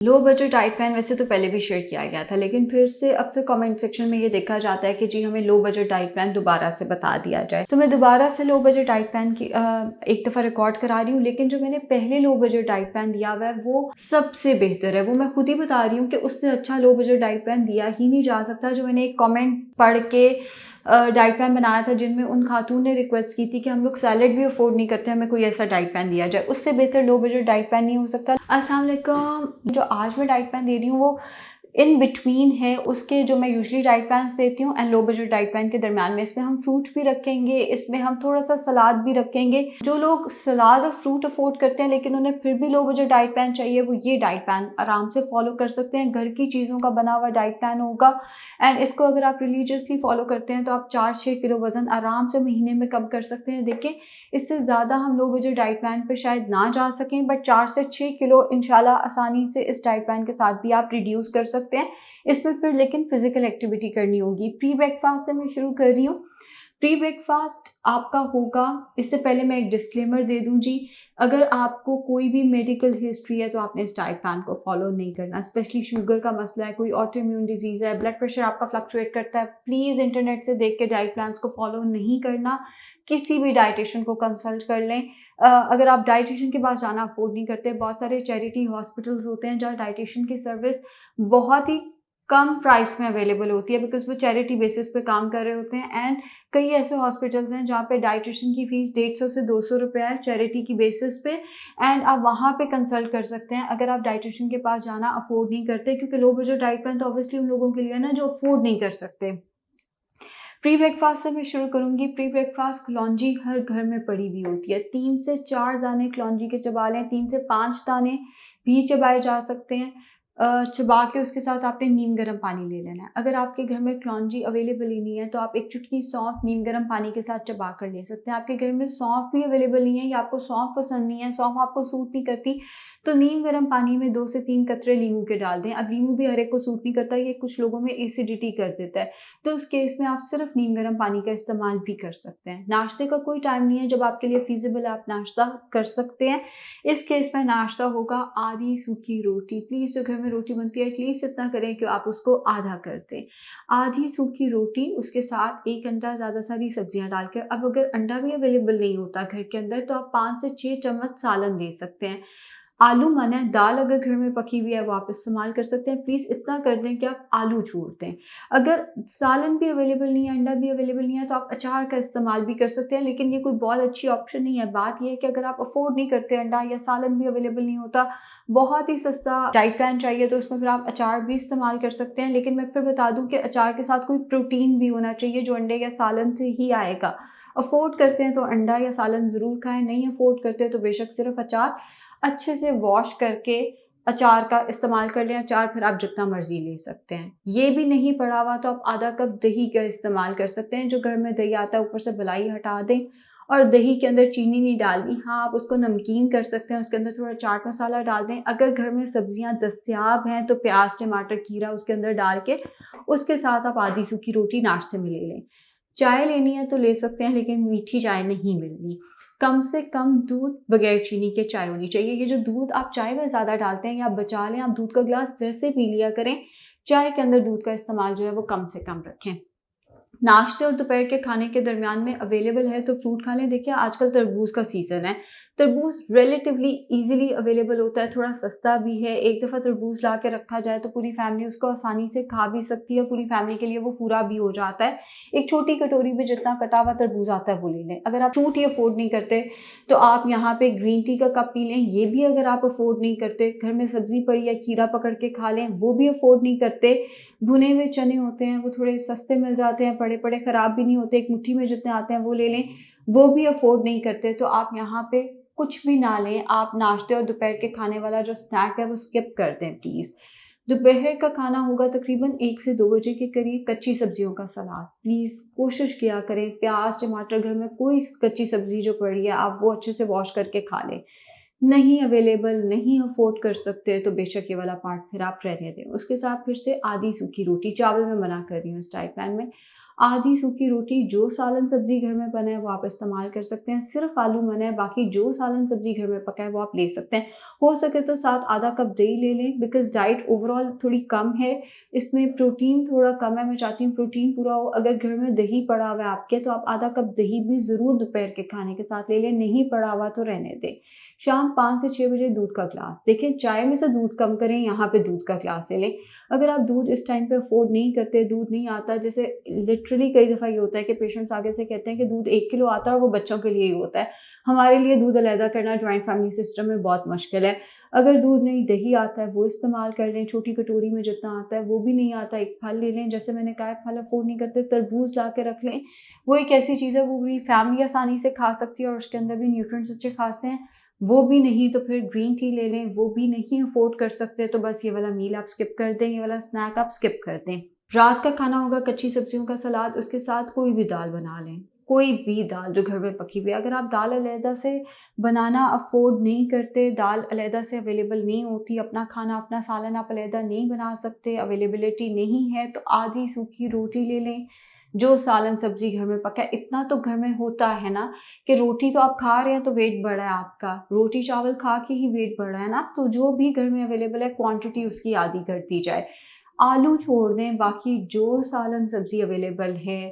Low budget diet plan वैसे तो पहले भी शेयर किया गया था, लेकिन फिर से अक्सर कमेंट सेक्शन में ये देखा जाता है कि जी हमें लो बजट डाइट प्लान दोबारा से बता दिया जाए। तो मैं दोबारा से लो बजट डाइट प्लान की एक दफ़ा रिकॉर्ड करा रही हूँ, लेकिन जो मैंने पहले लो बजट डाइट प्लान दिया हुआ है वो सबसे बेहतर है। वो मैं खुद ही बता रही हूँ कि उससे अच्छा लो बजट डाइट प्लान दिया ही नहीं जा सकता। जो मैंने एक कॉमेंट पढ़ के डाइट प्लान बनाया था, जिनमें उन खातून ने रिक्वेस्ट की थी कि हम लोग सैलेड भी अफोर्ड नहीं करते, हमें कोई ऐसा डाइट प्लान दिया जाए। उससे बेहतर लो बजट डाइट प्लान नहीं हो सकता। अस्सलाम वालेकुम। जो आज मैं डाइट प्लान दे रही हूँ वो इन बिटवीन है उसके जो मैं यूजुअली डाइट प्लान्स देती हूँ and low budget diet plan के दरमियान में। इसमें हम फ्रूट भी रखेंगे, इसमें हम थोड़ा सा सलाद भी रखेंगे। जो लोग सलाद और फ्रूट अफोर्ड करते हैं लेकिन उन्हें फिर भी लो बजट डाइट प्लान चाहिए, वो ये डाइट प्लान आराम से फॉलो कर सकते हैं। घर की चीज़ों का बना हुआ डाइट प्लान होगा एंड इसको अगर आप रिलीजियसली फॉलो करते हैं तो आप 4-6 किलो वजन आराम से महीने में कम कर सकते हैं। देखिए, इससे ज़्यादा हम लो बजट डाइट प्लान पे शायद ना जा सकें, बट 4 से 6 किलो इंशाल्लाह आसानी से इस डाइट प्लान के साथ भी आप रिड्यूस कर सकते हैं। इसमें फिर लेकिन फिजिकल एक्टिविटी करनी होगी। प्री ब्रेकफास्ट से मैं शुरू कर रही हूँ। प्री ब्रेकफास्ट आपका होगा, इससे पहले मैं एक डिस्क्लेमर दे दूं जी, अगर आपको कोई भी मेडिकल हिस्ट्री है तो आपने इस डाइट प्लान को फॉलो नहीं करना। स्पेशली शुगर का मसला है, कोई ऑटो इम्यून डिजीज़ है, ब्लड प्रेशर आपका फ्लक्चुएट करता है, प्लीज़ इंटरनेट से देख के डाइट प्लान्स को फॉलो नहीं करना। किसी भी डाइटिशियन को कंसल्ट कर लें। अगर आप डाइटिशियन के पास जाना अफोर्ड नहीं करते, बहुत सारे चैरिटी हॉस्पिटल्स होते हैं जहाँ डाइटिशियन की सर्विस बहुत ही कम प्राइस में अवेलेबल होती है, बिकॉज वो चैरिटी बेसिस पे काम कर रहे होते हैं। एंड कई ऐसे हॉस्पिटल्स हैं जहाँ पे डाइटिशियन की फ़ीस 150 से 200 रुपये है चैरिटी की बेसिस पे, एंड आप वहाँ पे कंसल्ट कर सकते हैं अगर आप डाइटिशियन के पास जाना अफोर्ड नहीं करते। क्योंकि लो बजट डाइट प्लान तो ऑब्वियसली उन लोगों के लिए है ना जो अफोर्ड नहीं कर सकते। प्री ब्रेकफास्ट से मैं शुरू करूँगी। प्री ब्रेकफास्ट कलौंजी हर घर में पड़ी हुई होती है। 3 से 4 दाने कलौंजी के चबा लें, 3 से 5 दाने भी चबाए जा सकते हैं। चबा के उसके साथ आपने नीम गर्म पानी ले लेना है। अगर आपके घर में कलौंजी अवेलेबल ही नहीं है तो आप एक चुटकी सौंफ नीम गर्म पानी के साथ चबा कर ले सकते हैं। आपके घर में सौंफ भी अवेलेबल नहीं है या आपको सौंफ पसंद नहीं है, सौंफ आपको सूट नहीं करती, तो नीम गर्म पानी में 2 से 3 कतरे लीमू के डाल दें। अब लीमू भी हर एक को सूट नहीं करता, ये कुछ लोगों में एसिडिटी कर देता है, तो उस केस में आप सिर्फ नीम गर्म पानी का इस्तेमाल भी कर सकते हैं। नाश्ते का कोई टाइम नहीं है जब आपके लिए फीजिबल है आप नाश्ता कर सकते हैं। इस केस में नाश्ता होगा आधी सूखी रोटी। प्लीज़ जो घर में रोटी बनती है एटलीस्ट इतना करें कि आप उसको आधा कर दें। आधी सूखी रोटी, उसके साथ 1 अंडा, ज़्यादा सारी सब्जियां डालकर। अब अगर अंडा भी अवेलेबल नहीं होता घर के अंदर तो आप 5 से 6 चम्मच सालन ले सकते हैं। आलू माना है, दाल अगर घर में पकी हुई है वो आप इस्तेमाल कर सकते हैं। प्लीज़ इतना कर दें कि आप आलू छोड़ दें। अगर सालन भी अवेलेबल नहीं है, अंडा भी अवेलेबल नहीं है, तो आप अचार का इस्तेमाल भी कर सकते हैं, लेकिन ये कोई बहुत अच्छी ऑप्शन नहीं है। बात ये है कि अगर आप अफोर्ड नहीं करते, अंडा या सालन भी अवेलेबल नहीं होता, बहुत ही सस्ता डाइट प्लान चाहिए, तो उसमें फिर आप अचार भी इस्तेमाल कर सकते हैं। लेकिन मैं फिर बता दूँ कि अचार के साथ कोई प्रोटीन भी होना चाहिए जो अंडे या सालन से ही आएगा। अफोर्ड करते हैं तो अंडा या सालन ज़रूर खाएँ, नहीं अफोर्ड करते तो बेशक सिर्फ अचार। अच्छे से वॉश करके अचार का इस्तेमाल कर लें। अचार फिर आप जितना मर्ज़ी ले सकते हैं। ये भी नहीं पड़ा हुआ तो आप आधा कप दही का इस्तेमाल कर सकते हैं। जो घर में दही आता है ऊपर से मलाई हटा दें और दही के अंदर चीनी नहीं डालनी। हाँ, आप उसको नमकीन कर सकते हैं, उसके अंदर थोड़ा चाट मसाला डाल दें। अगर घर में सब्जियां दस्तयाब हैं तो प्याज, टमाटर, खीरा उसके अंदर डाल के उसके साथ आप आधी सूखी रोटी नाश्ते में ले लें। चाय लेनी है तो ले सकते हैं, लेकिन मीठी चाय नहीं मिलनी। कम से कम दूध बगैर चीनी के चाय होनी चाहिए। ये जो दूध आप चाय में ज़्यादा डालते हैं या आप बचा लें, आप दूध का गिलास वैसे पी लिया करें। चाय के अंदर दूध का इस्तेमाल जो है वो कम से कम रखें। नाश्ते और दोपहर के खाने के दरमियान में अवेलेबल है तो फ्रूट खा लें। देखिए, आजकल तरबूज का सीज़न है। तरबूज रिलेटिवली ईज़िली अवेलेबल होता है, थोड़ा सस्ता भी है। एक दफ़ा तरबूज ला के रखा जाए तो पूरी फैमिली उसको आसानी से खा भी सकती है, पूरी फैमिली के लिए वो पूरा भी हो जाता है। एक छोटी कटोरी में जितना कटा हुआ तरबूज आता है वो ले लें। अगर आप फ्रूट ही अफोर्ड नहीं करते तो आप यहाँ पे ग्रीन टी का कप पी लें। ये भी अगर आप अफोर्ड नहीं करते, घर में सब्ज़ी पड़ी है, खीरा पकड़ के खा लें, वो भी अफोर्ड नहीं करते। भुने हुए चने होते हैं, वो थोड़े सस्ते मिल जाते हैं, पड़े पड़े ख़राब भी नहीं होते, एक मुट्ठी में जितने आते हैं वो ले लें। वो भी अफोर्ड नहीं करते तो आप यहाँ पे कुछ भी ना लें। आप नाश्ते और दोपहर के खाने वाला जो स्नैक है वो स्किप कर दें प्लीज़। दोपहर का खाना होगा तकरीबन 1 से 2 बजे के करीब। कच्ची सब्जियों का सलाद प्लीज़ कोशिश किया करें। प्याज, टमाटर, घर में कोई कच्ची सब्ज़ी जो पड़ी है आप वो अच्छे से वॉश करके खा लें। नहीं अवेलेबल, नहीं अफोर्ड कर सकते तो बेशक ये वाला पार्ट फिर आप रहने दें। उसके साथ फिर से आधी सूखी रोटी, चावल मैं मना कर रही हूँ इस डाइट प्लान में। आधी सूखी रोटी, जो सालन सब्जी घर में बना है वो आप इस्तेमाल कर सकते हैं। सिर्फ आलू मना है, बाकी जो सालन सब्जी घर में पका है वो आप ले सकते हैं। हो सके तो साथ आधा कप दही ले लें, बिकॉज डाइट ओवरऑल थोड़ी कम है, इसमें प्रोटीन थोड़ा कम है। मैं चाहती हूँ प्रोटीन पूरा हो। अगर घर में दही पड़ा हुआ है आपके, तो आप आधा कप दही भी ज़रूर दोपहर के खाने के साथ ले लें। नहीं पड़ा हुआ तो रहने दें। शाम 5 से 6 बजे दूध का ग्लास, देखें चाय में से दूध कम करें, यहाँ पे दूध का ग्लास ले लें। अगर आप दूध इस टाइम पे अफोर्ड नहीं करते, दूध नहीं आता, जैसे लिटरली कई दफ़ा ये होता है कि पेशेंट्स आगे से कहते हैं कि दूध 1 किलो आता है और वो बच्चों के लिए ही होता है। हमारे लिए दूध अलहदा करना जॉइंट फैमिली सिस्टम में बहुत मुश्किल है। अगर दूध नहीं, दही आता है वो इस्तेमाल कर लें, छोटी कटोरी में जितना आता है। वो भी नहीं आता, एक फल ले लें, जैसे मैंने कहा फल अफोर्ड नहीं करते, तरबूज ला के रख लें। वो एक ऐसी चीज़ है वो पूरी फैमिली आसानी से खा सकती है और उसके अंदर भी न्यूट्रिएंट्स अच्छे खासे हैं। वो भी नहीं तो फिर ग्रीन टी ले लें। वो भी नहीं अफोर्ड कर सकते तो बस ये वाला मील आप स्किप कर दें, ये वाला स्नैक आप स्किप कर दें। रात का खाना होगा कच्ची सब्जियों का सलाद, उसके साथ कोई भी दाल बना लें, कोई भी दाल जो घर में पकी हुई है। अगर आप दाल अलहदा से बनाना अफोर्ड नहीं करते, दाल अलहदा से अवेलेबल नहीं होती, अपना खाना अपना सालन आप अलहदा नहीं बना सकते, अवेलेबिलिटी नहीं है, तो आधी सूखी रोटी ले लें, जो सालन सब्जी घर में पका है। इतना तो घर में होता है ना कि रोटी तो आप खा रहे हैं तो वेट बढ़ा है आपका, रोटी चावल खा के ही वेट बढ़ा है ना। तो जो भी घर में अवेलेबल है क्वांटिटी उसकी आधी कर दी जाए। आलू छोड़ दें, बाकी जो सालन सब्जी अवेलेबल है,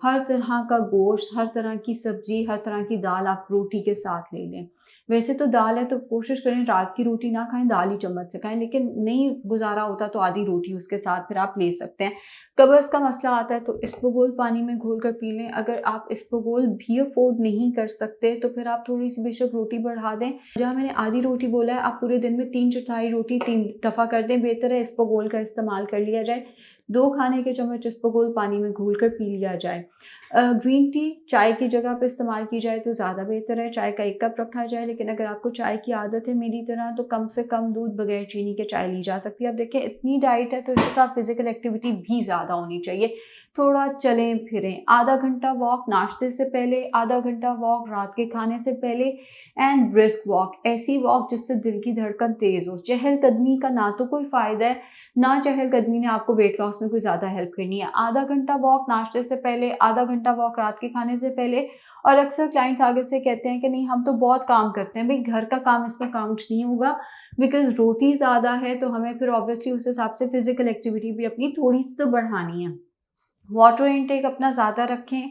हर तरह का गोश्त, हर तरह की सब्जी, हर तरह की दाल आप रोटी के साथ ले लें। वैसे तो दाल है तो कोशिश करें रात की रोटी ना खाएं, दाल ही चम्मच से खाएं, लेकिन नहीं गुजारा होता तो आधी रोटी उसके साथ फिर आप ले सकते हैं। कब्ज़ का मसला आता है तो इसबगोल पानी में घोल कर पी लें। अगर आप इसबगोल भी अफोर्ड नहीं कर सकते तो फिर आप थोड़ी सी बेशक रोटी बढ़ा दें। जहाँ मैंने आधी रोटी बोला है, आप पूरे दिन में 3/4 रोटी 3 दफ़ा कर दें। बेहतर है इसबगोल का इस्तेमाल कर लिया जाए। 2 खाने के चम्मच इसबगोल पानी में घोल कर पी लिया जाए। ग्रीन टी चाय की जगह पर इस्तेमाल की जाए तो ज़्यादा बेहतर है। चाय का 1 कप रखा जाए, लेकिन अगर आपको चाय की आदत है मेरी तरह, तो कम से कम दूध बगैर चीनी के चाय ली जा सकती है। अब देखिए इतनी डाइट है तो इसके साथ फिजिकल एक्टिविटी भी ज़्यादा होनी चाहिए। थोड़ा चलें फिरें, आधा घंटा वॉक नाश्ते से पहले, आधा घंटा वॉक रात के खाने से पहले, एंड ब्रिस्क वॉक, ऐसी वॉक जिससे दिल की धड़कन तेज़ हो। चहलकदमी का ना तो कोई फ़ायदा है, ना चहलकदमी ने आपको वेट लॉस में कोई ज़्यादा हेल्प करनी है। आधा घंटा वॉक नाश्ते से पहले, आधा घंटा वॉक रात के खाने से पहले। और अक्सर क्लाइंट्स आगे से कहते हैं कि नहीं हम तो बहुत काम करते हैं। भाई घर का काम इसमें काउंट नहीं होगा, बिकॉज रोटी ज़्यादा है तो हमें फिर ऑब्वियसली उस हिसाब से फिजिकल एक्टिविटी भी अपनी थोड़ी सी तो बढ़ानी है। वाटर इनटेक अपना ज़्यादा रखें।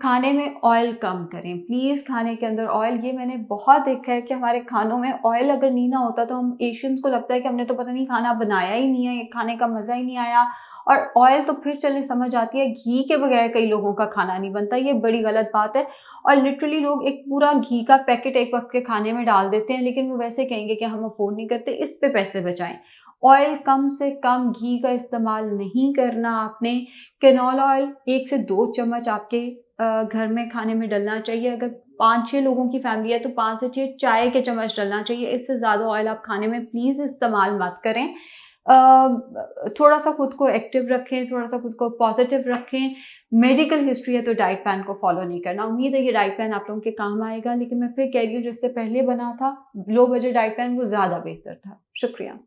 खाने में ऑयल कम करें प्लीज़। खाने के अंदर ऑयल, ये मैंने बहुत देखा है कि हमारे खानों में ऑयल अगर नहीं ना होता तो हम एशियंस को लगता है कि हमने तो पता नहीं खाना बनाया ही नहीं है, ये खाने का मज़ा ही नहीं आया। और ऑयल तो फिर चलने समझ आती है, घी के बगैर कई लोगों का खाना नहीं बनता, ये बड़ी गलत बात है। और लिटरली लोग एक पूरा घी का पैकेट एक वक्त के खाने में डाल देते हैं, लेकिन वो वैसे कहेंगे कि हम अफोर्ड नहीं करते। इस पे पैसे बचाएं। ऑयल कम से कम घी का इस्तेमाल नहीं करना आपने। कैनोला ऑयल 1 से 2 चम्मच आपके घर में खाने में डलना चाहिए। अगर 5-6 लोगों की फैमिली है तो 5 से 6 चाय के चम्मच डलना चाहिए। इससे ज़्यादा ऑयल आप खाने में प्लीज़ इस्तेमाल मत करें। थोड़ा सा खुद को एक्टिव रखें, थोड़ा सा खुद को पॉजिटिव रखें। मेडिकल हिस्ट्री है तो डाइट प्लान को फॉलो नहीं करना। उम्मीद है ये डाइट प्लान आप लोगों के काम आएगा, लेकिन मैं फिर कह रही हूँ जिससे पहले बना था लो बजट डाइट प्लान वो ज़्यादा बेहतर था। शुक्रिया।